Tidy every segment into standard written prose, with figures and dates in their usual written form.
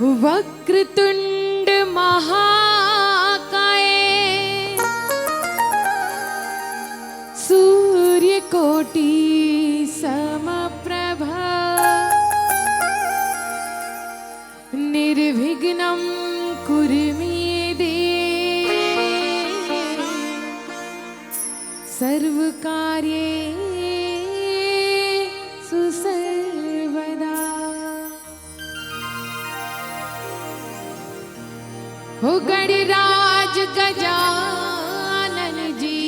वक्रतुंड महाकाय सूर्यकोटि समप्रभा निर्विघ्नं कुरु मे देव सर्वकार्येषु सर्वदा। हो गणराज गजानन जी,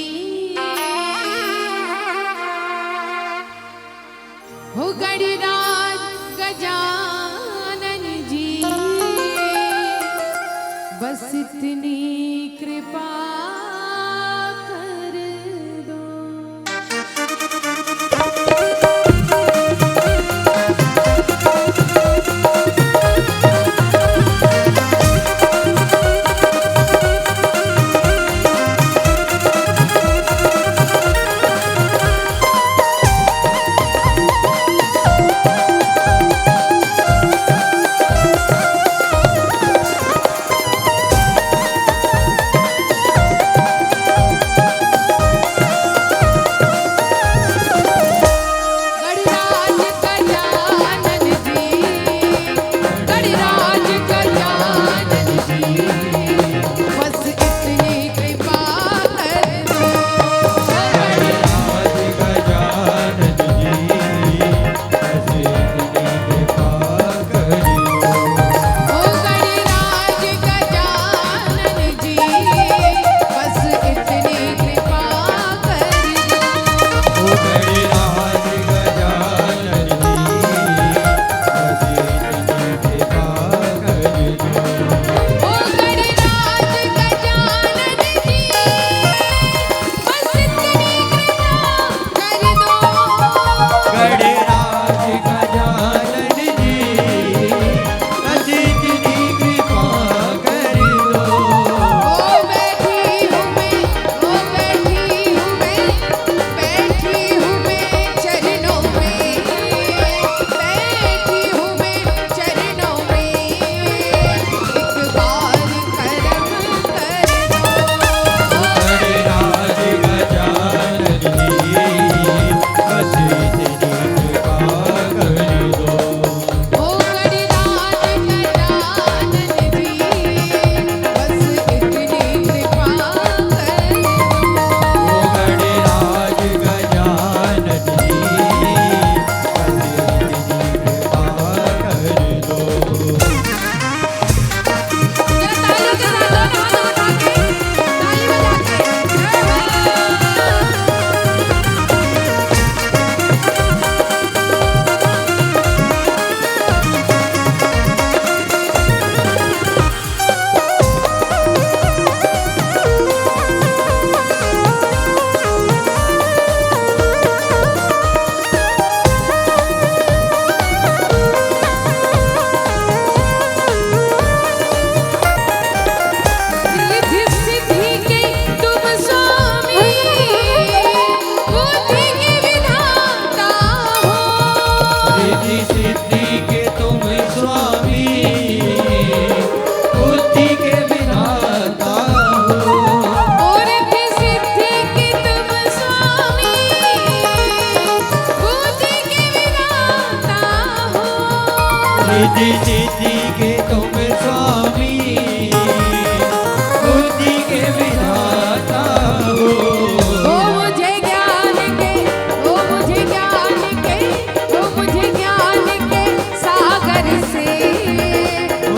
हो गणराज गजानन जी, बस इतनी कृपा कर दो। रिद्धि सिद्धि के तुम स्वामी, बुद्धि के विधाता हो। ओ मुझे ज्ञान के, ओ मुझे ज्ञान के, ओ मुझे ज्ञान के सागर से,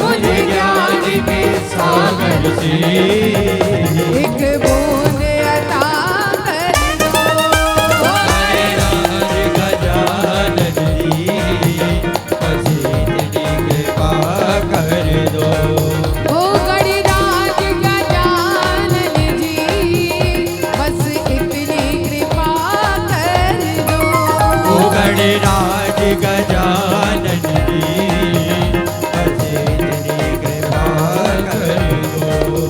मुझे ज्ञान के सागर से एक बूंद अता कर दो। गणराज गजानन जी, बस इतनी कृपा कर दो। ओ गणराज गजानन जी, बस इतनी कृपा कर दो। ओ गणराज गजानन जी, बस इतनी कृपा कर दो।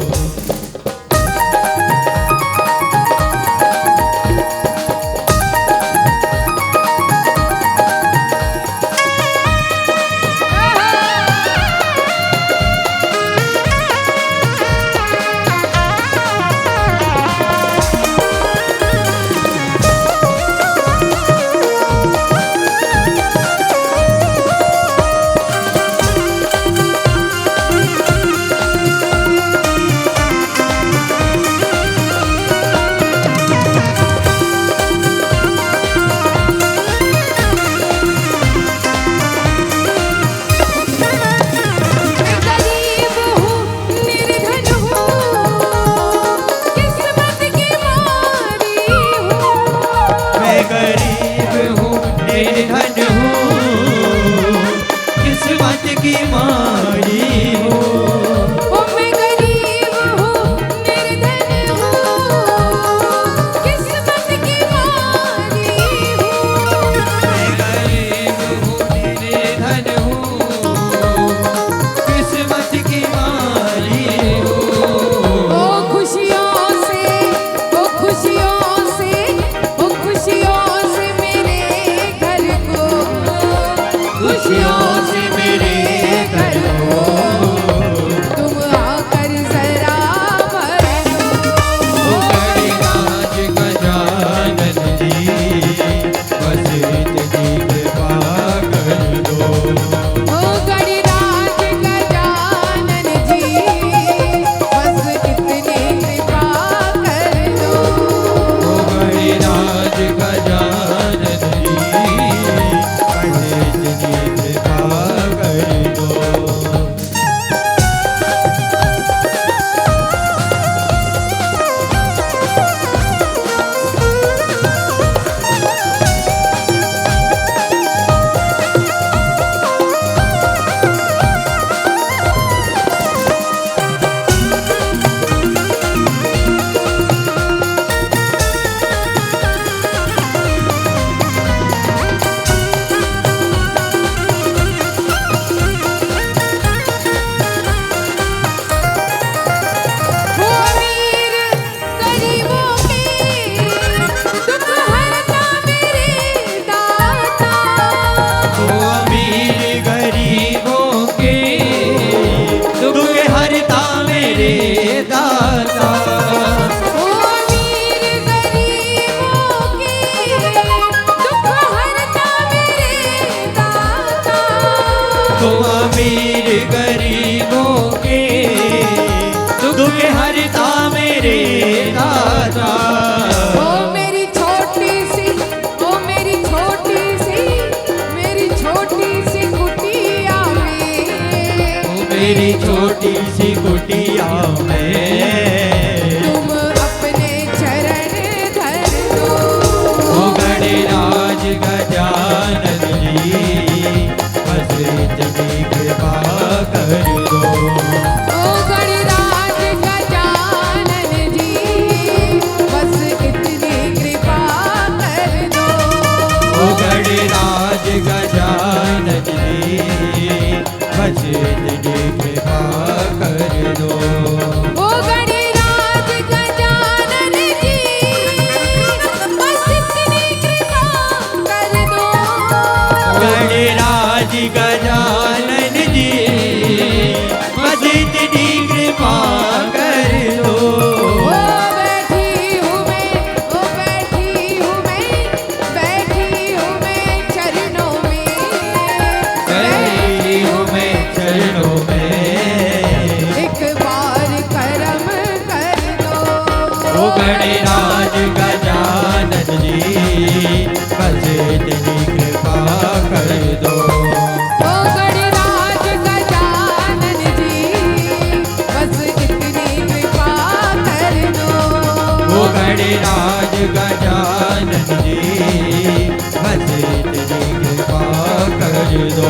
मारी हो। ओ मैं गरीब हूँ निर्धन हूँ किस्मत की मारी हूँ। मैं गरीब हूँ निर्धन हूँ किस्मत की मारी हो। ओ खुशियों से ओ खुशियों से ओ खुशियों से मेरे घर को खुशियों से मेरे घर को तुम आकर जरा भर ओ गणराज गजानन जी बस इतनी कृपा कर दो। ओ गणराज गजानन जी बस इतनी कृपा कर दो। ओ गणराज गजानन जी बस इतनी कृपा कर दो। ओ अमीर गरीबों के दुख हरता मेरे दाता। ओ अमीर गरीबों के दुख हरता मेरे दाता। ओ अमीर गरीबों के दुख हरता मेरे दाता। तो अमीर गरीबों के दुख हरता मेरे दाता। ओ मेरी छोटी सी ओ मेरी छोटी सी मेरी छोटी सी कुटिया में ओ मेरी छोटी सी कुटिया में तुम अपने चरण धर दो। ओ गणराज गजानन जी बस इतनी कृपा कर दो। ओ गणराज गजानन जी बस इतनी कृपा कर दो। ओ गणराज गजानन जी बस इतनी कृपा कर दो। ओ गणराज गजानन जी बस इतनी कृपा कर दो। गणराज गजानन जी बस इतनी कृपा कर दो। ओ बैठी हूँ मैं चरणों में गई हूँ मैं चरणों में एक बार करम कर दो। ओ गणराज गजानन जी बस इतनी कृपा कर दो। ओ गणराज गजानन जी बस इतनी कृपा कर दो। ओ गणराज गजानन जी बस इतनी कृपा कर दो।